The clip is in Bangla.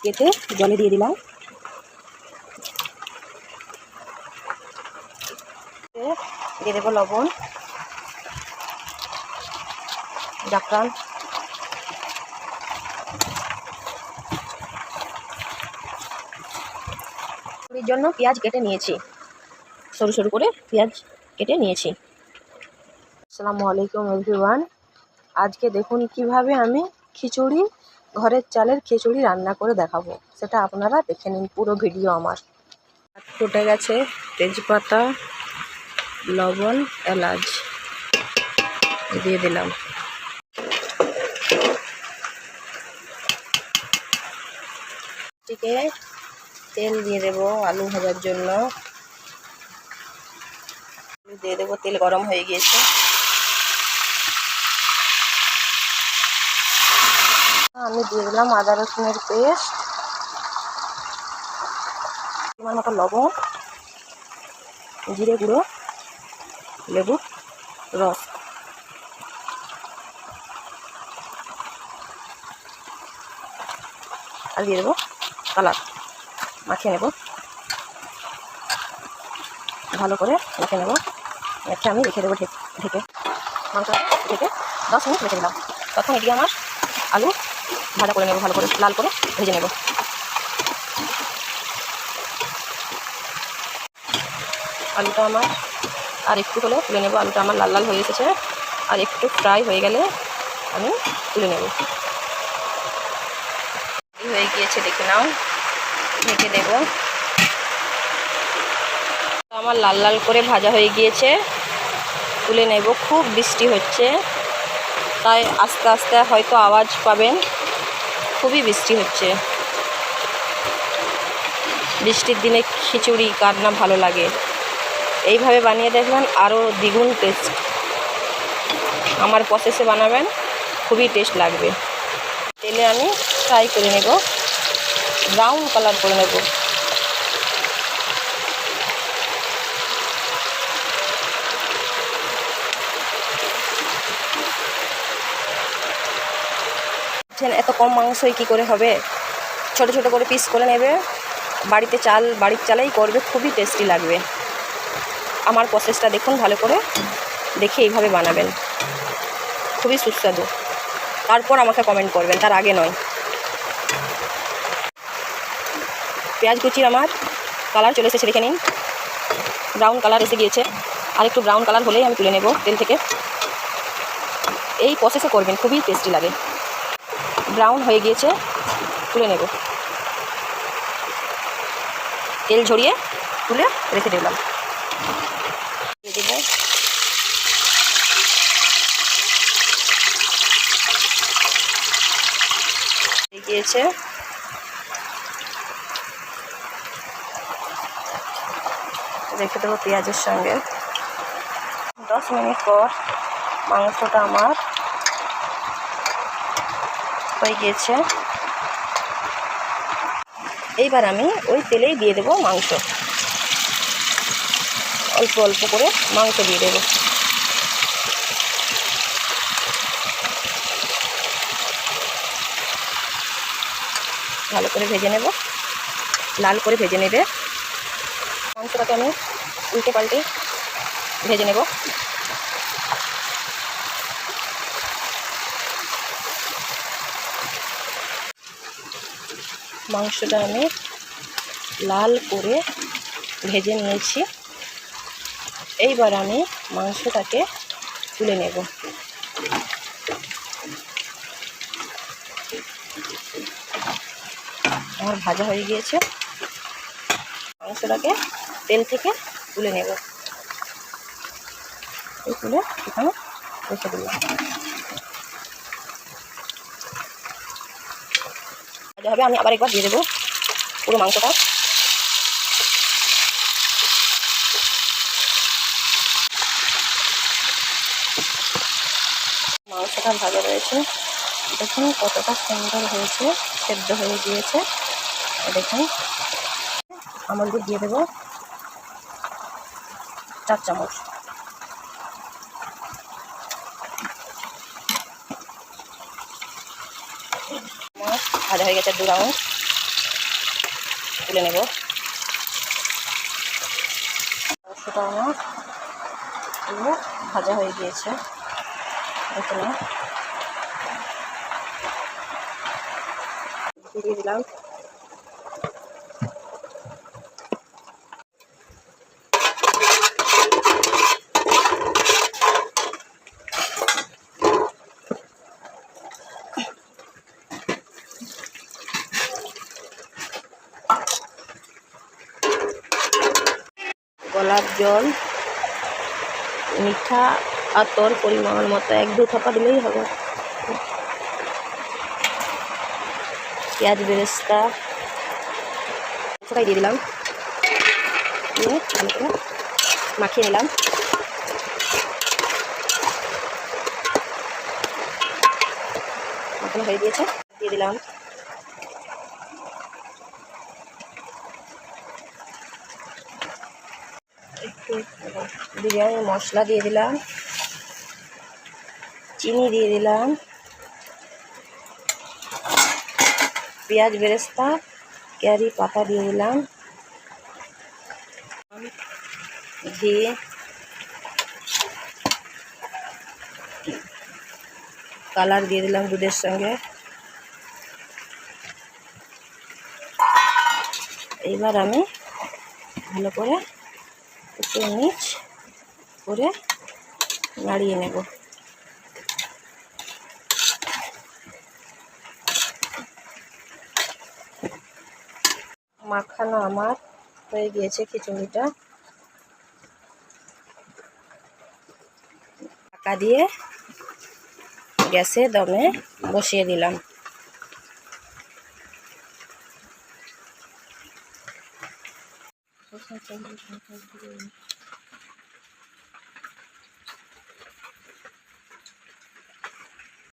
কেটে জলে দিয়ে দিলাম। দিয়ে দেবো লবণ, জাফরান, এর জন্য পেঁয়াজ কেটে নিয়েছি, সরু সরু করে পেঁয়াজ কেটে নিয়েছি। আসসালামু আলাইকুম এভরিওয়ান। আজকে দেখুন কিভাবে আমি খিচুড়ি, ঘরের চালের খিচুড়ি রান্না করে দেখাবো, সেটা আপনারা দেখে নিন পুরো ভিডিও আমার। ফুটে গেছে, তেজপাতা, লবণ, এলাচ দিয়ে দিলাম। তেল দিয়ে দেবো আলু ভাজার জন্য। দিয়ে দেবো, তেল গরম হয়ে গিয়েছে। আমি দিয়ে দিলাম আদা রসুনের পেস্ট, পরিমাণ মতো লবণ, জিরে গুঁড়ো, লেবুর রস, আর দিয়ে দেবো কালার। মাখিয়ে নেব, ভালো করে মেখে নেব। মেখে আমি রেখে দেবো ঢেকে, মাংস ঢেকে 10 মিনিট রেখে দিলাম। তখন এদিকে আমার আলু ভাজা করে নেব, ভালো করে লাল করে ভেজে নেব। আলুটা আমার আর একটু হলে তুলে নেব। আলুটা আমার লাল লাল হয়ে এসেছে, আর একটু ফ্রাই হয়ে গেলে আমি তুলে নেব। হয়ে গিয়েছে, দেখে নাও। ঢেকে দেব। আমার লাল লাল করে ভাজা হয়ে গিয়েছে, তুলে নেব। খুব বৃষ্টি হচ্ছে, তাই আস্তে আস্তে হয়তো আওয়াজ পাবেন। খুবই বৃষ্টি হচ্ছে। বৃষ্টির দিনে খিচুড়ি কার না ভালো লাগে। এইভাবে বানিয়ে দেখবেন, আরও দ্বিগুণ টেস্ট। আমার প্রসেসে বানাবেন, খুবই টেস্ট লাগবে। তেলে আমি ফ্রাই করে নেব, ব্রাউন কালার করে নেব। এত কম মাংসই কি করে হবে? ছোট ছোট করে পিস করে নেবে। বাড়ির চালেই করবে, খুবই টেস্টি লাগবে। আমার প্রসেসটা দেখুন ভালো করে, দেখে এইভাবে বানাবেন, খুবই সুস্বাদু। তারপর আমাকে কমেন্ট করবেন, তার আগে নয়। পেঁয়াজ কুচির আমার কালার চলে এসেছে, দেখে নিন। ব্রাউন কালার এসে গিয়েছে, আর একটু ব্রাউন কালার হলেই আমি তুলে নেব তেল থেকে। এই প্রসেসে করবেন, খুবই টেস্টি লাগে। ব্রাউন হয়ে গিয়েছে, তুলে নেব। তেল ঝরিয়ে তুলে রেখে দিলাম। দিয়ে দেব গিয়েছে, রেখে দেবো পেঁয়াজের সঙ্গে। 10 মিনিট পর মাংসটা আমার হয়ে গিয়েছে। এইবার আমি ওই তেলেই দিয়ে দেবো মাংস। অল্প অল্প করে মাংস দিয়ে দেবো। ভালো করে ভেজে নেব, লাল করে ভেজে নেবে। মাংসটাকে আমি উল্টে পাল্টে ভেজে নেব। মাংসটা আমি লাল করে ভেজে নিয়েছি। এইবার আমি মাংসটাকে তুলে নেব। আমার ভাজা হয়ে গিয়েছে, মাংসটাকে তেল থেকে তুলে নেব। তুলে এখানে রেখে দিলাম। ভাজা হবে, আমি আবার একবার দিয়ে দেবো পুরো মাংসটা। মাংসটা ভাজা রয়েছে, দেখুন কতটা সুন্দর হয়েছে, সেদ্ধ হয়ে গিয়েছে। দেখুন, আমল দুধ দিয়ে দেবো 4 চামচ। ভাজা হয়ে গেছে 2 রাউন্ড। তুলে নেব। সেটা আমার এগুলো ভাজা হয়ে গিয়েছে। এখানে দিয়ে দিলাম গোলাপ জল, মিঠা আর তোর পরিমাণ মতো 1-2 থাপা দিলেই হবে। পেঁয়াজ বেরেস্তা সেটাই দিয়ে দিলাম, দিয়ে ভালো করে মাখিয়ে নিলাম। মাখানো হয়ে গিয়েছে, দিয়ে দিলাম একটু বিরিয়ানির মশলা, দিয়ে দিলাম চিনি, দিয়ে দিলাম পেঁয়াজ বেরেস্তা, কারি পাতা দিয়ে দিলাম, ঘি, কালার দিয়ে দিলাম দুধের সঙ্গে। এইবার আমি ভালো করে একটু নিচ করে নাড়িয়ে নেব। মাখানো আমার হয়ে গিয়েছে খিচুড়িটা। ঢাকা দিয়ে গ্যাসে দমে বসিয়ে দিলাম।